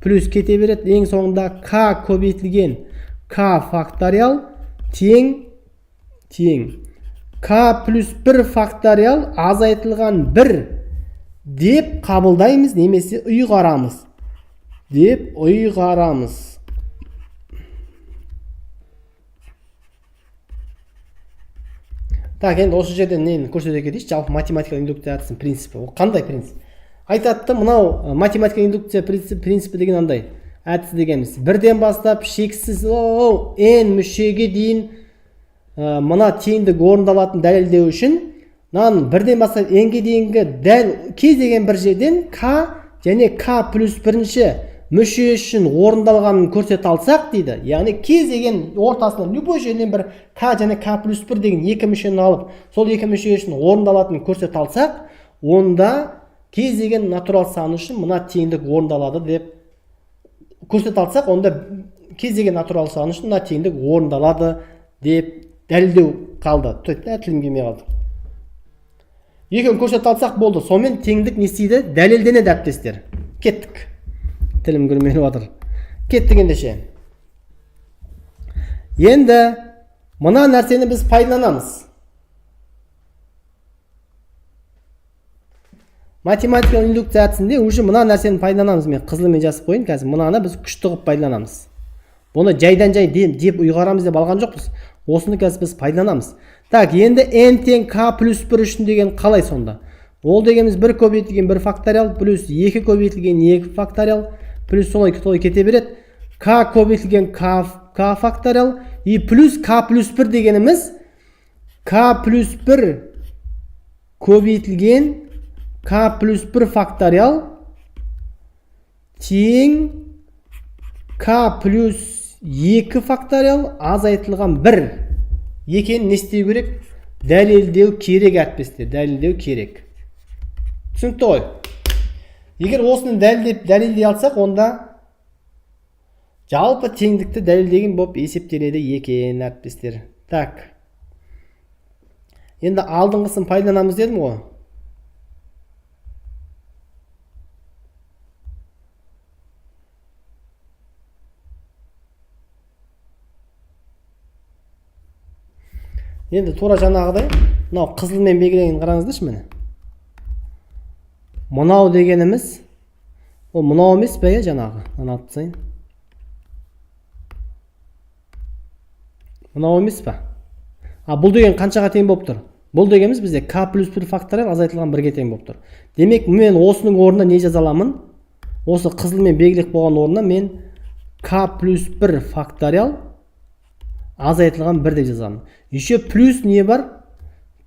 плюс кете береді. Ең соңында k көбейтілген k факториал тең k плюс 1 факториал азайтылған 1 деп қабылдаймыз, немесе ұйғарамыз. Так, енді осы жерден нені көрсете кетейінші, жалпы математикалық индукцияның принципі. Ол қандай принцип? Айтады, мынау математикалық индукция принципі деген андай. Әдісі дегеніміз, бірден бастап шексіз n мүшеге дейін мына теңдік орындалатын дәлелдеу үшін, бірден бастап n-ге дейінгі дәл кез деген бір жерден k және k плюс бірінші мүше үшін орындалғанын көрсете алсақ дейді. Яғни кез деген ортасынан любой жерден бір k және k плюс 1 деген екі мүшені алып, сол екі мүше үшін орындалатынын көрсете алсақ, онда кез деген натурал сан үшін мына теңдік орындалады деп көрсете алсақ, онда кез деген натурал сан үшін мына теңдік орындалады деп дәлелдеу қалды. Тілім келмей қалды. Екеуін көрсете алсақ болды. Сонымен теңдік не істейді? Дәлелденеді әріптестер. Кеттік. Тілім көрмей жатыр. Кеттік ендеше. Енді мына нәрсені біз пайдаланамыз. Математикалық индукция әдісінде уже мына нәрсені пайдаланамыз. Мен қызылмен жазып қойын, қазір мынаны біз күшті қылып пайдаланамыз. Бұны жайдан-жай деп ұйғарамыз деп алған жоқпыз. Осыны қазір біз пайдаланамыз. Так, енді n тең k плюс 1 үшін деген қалай сонда? Ол дегеніміз 1 көбейтілген 1 факториал плюс 2 көбейтілген 2 факториал плюс солай кете береді. K көбейтілген k факториал и плюс k плюс 1 дегеніміз k плюс 1 көбейтілген k плюс 1 факториал тең k плюс 2 факториал азайтылған 1 екенін не істеу керек? Дәлелдеу керек әріптестер, дәлелдеу керек. Түсінікті ғой? Егер осыны дәлелдей алсақ, онда жалпы теңдікті дәлелдеген болып есептеледі екен әріптестер. Так. Енді алдыңғысын пайдаланамыз дедім ғой. Енді тура жаңағыдай, мынау қызылмен белгіленген қараңыздаршы міне. Мынау дегеніміз, ол мынау емес пе жаңағы? Мынау атсайын. Мынау емес пе? Бұл деген қаншаға тең болып тұр? Бұл дегеніміз бізде k плюс 1 факториал азайтылған 1-ге тең болып тұр. Демек, мен осының орнына не жаза аламын? Осы қызылмен белгілеп болған орнына мен k плюс 1 факториал азайтылған 1 деп жазамын. Еще плюс не бар?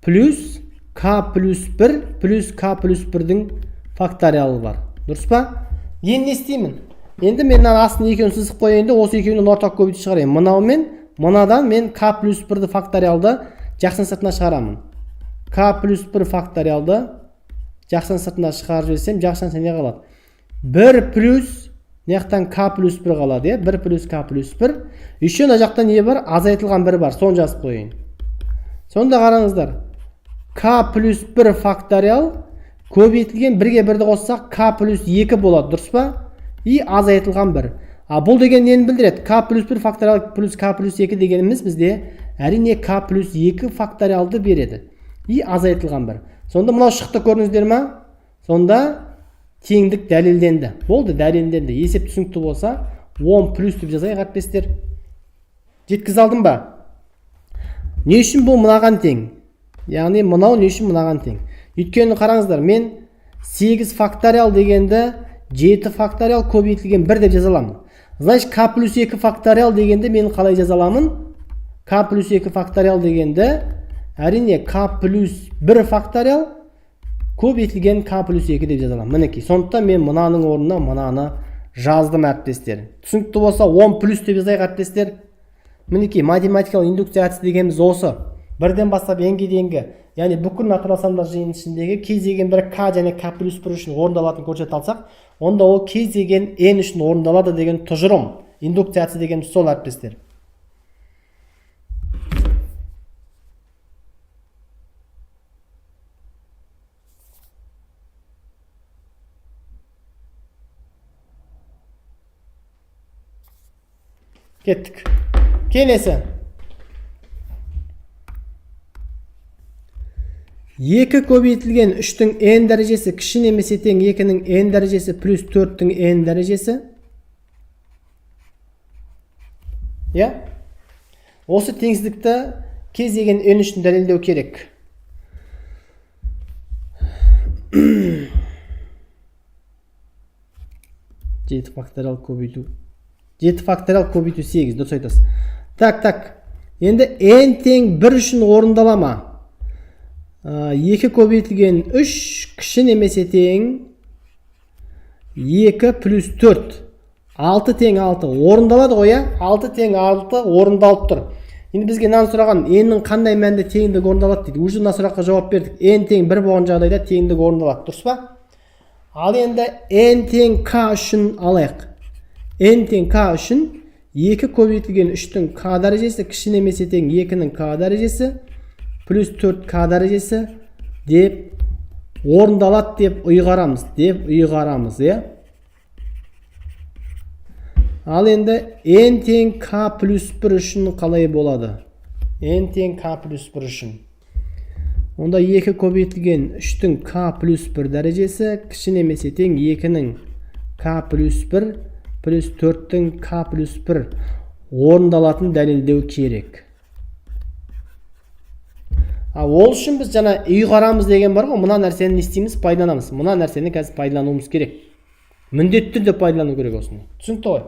Плюс k плюс 1 плюс k плюс 1-дің факториалы бар. Дұрыс па? Енді не істеймін? Енді мен астын екеуін сызып қояйын, осы екеуінің ортақ көбейтіп шығарайын. Мынаумен, мынадан мен k плюс 1 факториалды жақсын сыртына шығарамын. K плюс 1 факториалды жақсын сыртына шығарып жіберсем, жақсын не қалады? 1 плюс Наяқтан k плюс 1 қалады, 1 плюс k плюс 1. Еще мына жақта не бар? Азайтылған 1 бар, соны жазып қойын. Сонда қараңыздар. K плюс 1 факториал көбейтілген 1-ге 1-ді қоссақ k плюс 2 болады, дұрыс па? И азайтылған 1. Бұл деген нені білдіреді? K плюс 1 факториал плюс k плюс 2 дегеніміз бізде әрине k плюс 2 факториалды береді. И азайтылған 1. Сонда мынау шықты көрдіңіздер ма? Сонда теңдік дәлелденді. Болды, дәлелденді. Есеп түсінікті болса, 10 плюс деп жазайық әріптестер. Жеткіз алдым ба? Не үшін бұл мынаған тең? Яғни мынау не үшін мынаған тең? Өйткені қараңыздар, мен 8 факториал дегенді 7 факториал көбейтілген 1 деп жаза аламын. Значит, k плюс 2 факториал дегенді мен қалай жаза аламын? K плюс 2 факториал дегенді әрине k плюс 1 факториал көбейтілген k плюс 2 деп жазалам. Мінекей, сондықтан мен мынаның орнына мынаны жаздым әріптестер. Түсінікті болса 10 плюс деп жазайық әріптестер. Мінекей, математикалық индукция әдісі дегеніміз осы. Бірден бастап n-ге дейінгі, яғни бүкіл натурал сандар жиынының ішіндегі кез деген бір k және k плюс 1 үшін орындалатынын көрсете алсақ, онда ол кез деген n үшін орындалады деген тұжырым. Индукция әдісі дегеніміз сол әріптестер. Кеттік. Келесі. 2 көбейтілген 3-тің n дәрежесі кіші немесе тең 2-нің n дәрежесі плюс 4-тің n дәрежесі. Я? Осы теңсіздікті кез деген n үшін дәлелдеу керек. Жеті факториал көбейту 8. Дұрыс айтасыз. Так. Енді n тең 1 үшін орындалама. 2 көбейтілген 3 кіші немесе тең 2 плюс 4. 6 тең 6 орындалады ғой, 6 тең 6 орындалып тұр. Енді бізге мынаны сұраған, n-нің қандай мәнде теңдігі орындалады дейді. Уже мына сұраққа жауап бердік. n тең 1 болған жағдайда теңдігі орындалады, дұрыс па? Ал енді n тең k үшін алайық. n тең k үшін 2 көбейтілген 3-тің k дәрежесі кіші немесе тең 2-нің k дәрежесі плюс 4k дәрежесі деп орындалады деп ұйғарамыз, Ал енді n тең k плюс 1 үшін қалай болады? n тең k плюс 1 үшін. Онда 2 көбейтілген 3-тің k плюс 1 дәрежесі кіші немесе тең 2-нің k плюс 1 плюс 4-тің k плюс 1 орындалатын дәлелдеу керек. Ол үшін біз жаңа ұйғарамыз деген бар ғой, мына нәрсені не істейміз? Пайдаланамыз. Мына нәрсені қазір пайдалануымыз керек. Міндетті түрде пайдалану керек осыны. Түсінікті ғой?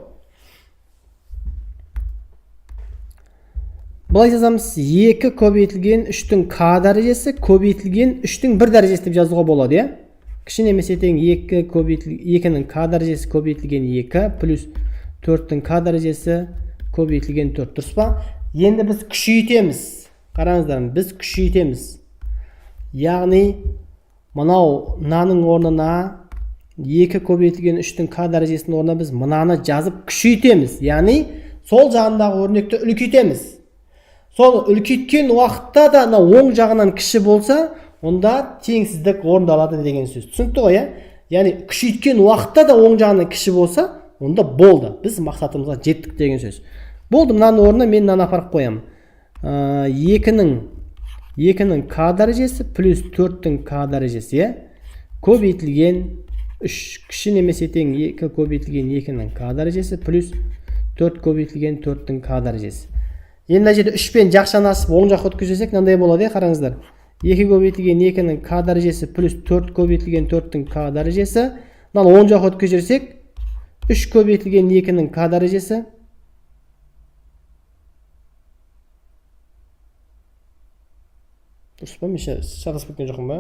Былай жазамыз, 2 көбейтілген 3-тің k дәрежесі көбейтілген 3-тің 1 дәрежесі деп жазуға болады, Кіші немесе тең 2-нің k дәрежесі көбейтілген 2 плюс 4-тің k дәрежесі көбейтілген 4. Дұрыс па? Енді біз күшейтеміз. Қараңыздар, біз күшейтеміз. Яғни, мынаның орнына 2 көбейтілген 3-тің k дәрежесінің орнына біз мынаны жазып күшейтеміз. Яғни, сол жағындағы өрнекті үлкейтеміз. Сол үлкейткен уақытта да оң жағынан кіші болса, онда теңсіздік орындалады деген сөз. Түсінікті ғой, Яғни, күшейткен уақытта да оң жағынан кіші болса, онда болды. Біз мақсатымызға жеттік деген сөз. Болды, мынаның орнына мен мынаны апарып қоямын. 2-нің k дәрежесі плюс 4-тің k дәрежесі, көбейтілген 3 кіші немесе тең 2 көбейтілген 2-нің k дәрежесі плюс 4 көбейтілген 4-тің k дәрежесі. Енді мына жерде 3 пен жақшаны асып оң жаққа өткізсек, мынандай болады, қараңыздар. 2 көбейтілген 2-нің k дәрежесі плюс 4 көбейтілген 4-тің k дәрежесі. Мынаны оң жаққа өткізсек, 3 көбейтілген 2-нің k дәрежесі дұрыс па? Мен шағысып кеткен жоқпын ба?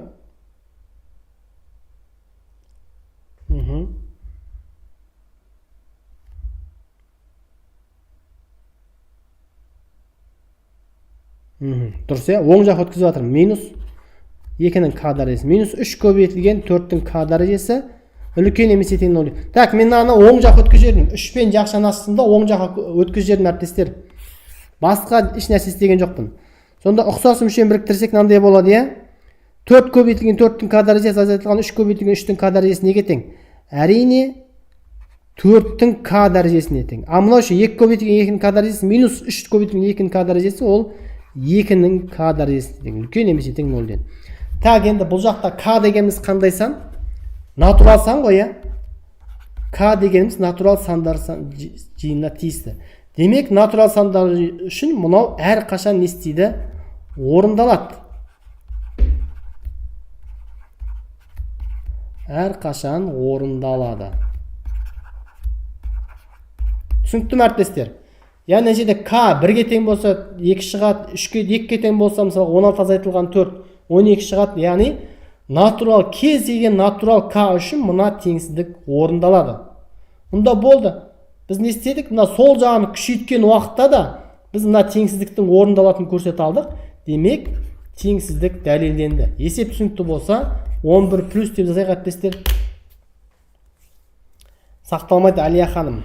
Дұрыс, оң жаққа өткізіп жатырмын. Минус 2-нің k дәрежесі. Минус 3 көбейтілген 4-тің k дәрежесі үлкен немесе тең 0. Так, мен мынаны оң жаққа өткізіп жібердім. 3 пен жақшаны астында оң жаққа өткізіп жібердім, әріптестер. Басқа еш нәрсе істеген жоқпын. Сонда ұқсас мүшені біріктірсек мынандай болады, 4 көбейтілген 4-тің k дәрежесі азайтылған 3 көбейтілген 3-тің k дәрежесі неге тең? Әрине 4-тің k дәрежесіне тең. А мынау ше 2 көбейтілген 2-нің k дәрежесі минус 3 көбейтілген 2-нің k дәрежесі ол 2-нің k дәрежесіне тең. Үлкен немесе тең 0-ден. Так, енді бұл жақта k дегеніміз қандай сан? Натурал сан ғой, k дегеніміз натурал сандар жиынына тиісті. Демек, натурал сандар үшін мұнау әр қашан не істейді? Орындалады. Әр қашан орындалады. Түсінікті ме, әріптестер? Яғни жерде k 1-ге тең болса 2 шығады, 2-ге тең болса мысалы 16 азайтылған 4, 12 шығады. Яғни натурал, кез деген натурал k үшін мына теңсіздік орындалады. Мұнда болды. Біз не істедік? Мына сол жағын күшейткен уақытта да біз мына теңсіздіктің орындалатын көрсете алдық. Демек, теңсіздік дәлелденді. Есеп түсінікті болса, 11 плюс деп жазайық, әріптестер. Сақталмайды, Әлия ханым.